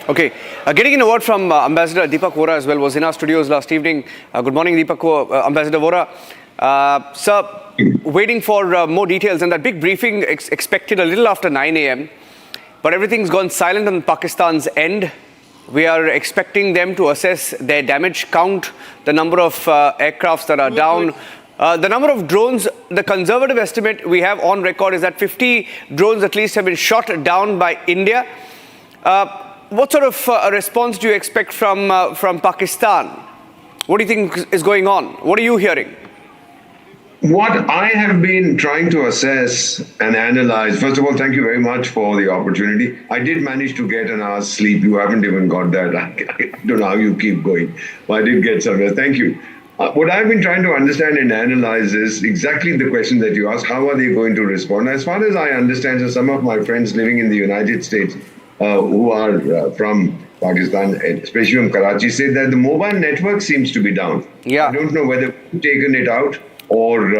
Okay. Getting in a word from Ambassador Deepak Vohra as well, was in our studios last evening. Good morning, Ambassador Vohra. Sir, waiting for more details, and that big briefing expected a little after 9 a.m., but everything's gone silent on Pakistan's end. We are expecting them to assess their damage, count the number of aircrafts that are down. The number of drones, the conservative estimate we have on record is that 50 drones at least have been shot down by India. What sort of a response do you expect from Pakistan? What do you think is going on? What are you hearing? What I have been trying to assess and analyze, first of all, thank you very much for the opportunity. I did manage to get an hour's sleep. You haven't even got that. I don't know how you keep going. But I did get some rest. Thank you. What I've been trying to understand and analyze is exactly the question that you asked. How are they going to respond? As far as I understand, so some of my friends living in the United States who are from Pakistan, especially from Karachi, say that the mobile network seems to be down. Yeah. I don't know whether we've taken it out or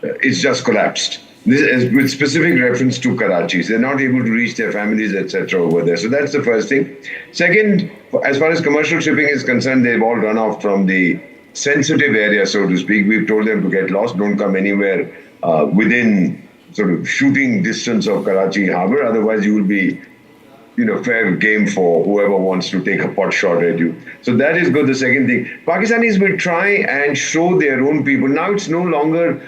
it's just collapsed. This is with specific reference to Karachi. They're not able to reach their families, etc. over there. So that's the first thing. Second, as far as commercial shipping is concerned, they've all run off from the sensitive area, so to speak. We've told them to get lost, don't come anywhere within sort of shooting distance of Karachi harbour. Otherwise, you will be fair game for whoever wants to take a pot shot at you. So that is good. The second thing, Pakistanis will try and show their own people. Now it's no longer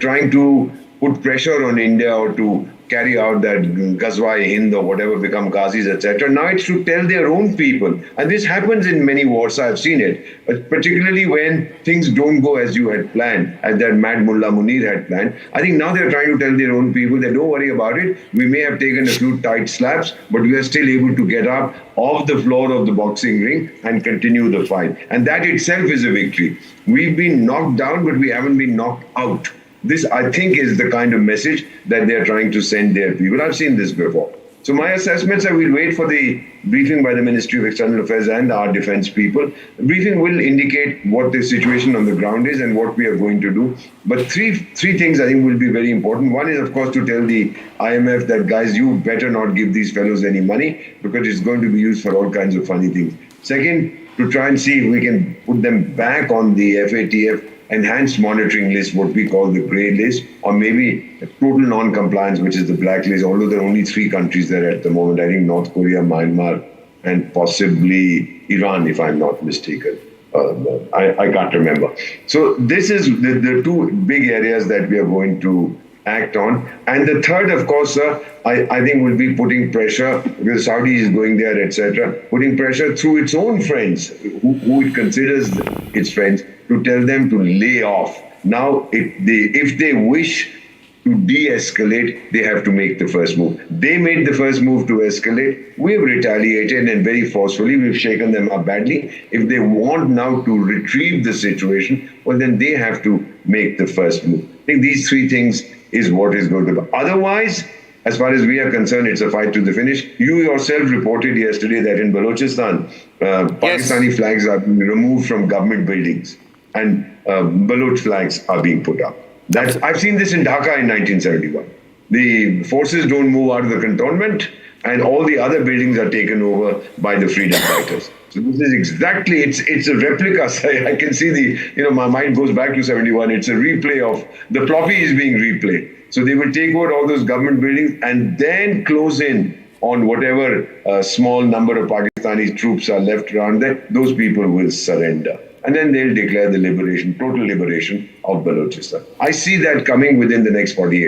trying to put pressure on India or to carry out that Ghazwa-e-Hind or whatever, become Ghazis, etc. Now it's to tell their own people. And this happens in many wars. I've seen it. But particularly when things don't go as you had planned, as that mad Mullah Munir had planned. I think now they're trying to tell their own people that don't worry about it. We may have taken a few tight slaps, but we are still able to get up off the floor of the boxing ring and continue the fight. And that itself is a victory. We've been knocked down, but we haven't been knocked out. This, I think, is the kind of message that they're trying to send their people. I've seen this before. So my assessments are we'll wait for the briefing by the Ministry of External Affairs and our defense people. The briefing will indicate what the situation on the ground is and what we are going to do. But three things I think will be very important. One is, of course, to tell the IMF that, guys, you better not give these fellows any money because it's going to be used for all kinds of funny things. Second, to try and see if we can put them back on the FATF enhanced monitoring list, what we call the grey list, or maybe a total non-compliance, which is the black list, although there are only 3 countries there at the moment. I think North Korea, Myanmar, and possibly Iran, if I'm not mistaken. I can't remember. So this is the 2 big areas that we are going to act on. And the third, of course, sir, I think will be putting pressure, because Saudi is going there, etc., putting pressure through its own friends, who it considers its friends, to tell them to lay off. Now, if they wish to de-escalate, they have to make the first move. They made the first move to escalate. We've retaliated and very forcefully. We've shaken them up badly. If they want now to retrieve the situation, well, then they have to make the first move. I think these 3 things is what is going to be. Otherwise, as far as we are concerned, it's a fight to the finish. You yourself reported yesterday that in Balochistan, Pakistani flags are being removed from government buildings and Baloch flags are being put up. I've seen this in Dhaka in 1971. The forces don't move out of the cantonment and all the other buildings are taken over by the freedom fighters. So this is exactly, it's a replica. I can see my mind goes back to 71. It's a replay of, the floppy is being replayed. So they will take over all those government buildings and then close in on whatever small number of Pakistani troops are left around there. Those people will surrender. And then they'll declare the liberation, total liberation of Balochistan. I see that coming within the next 48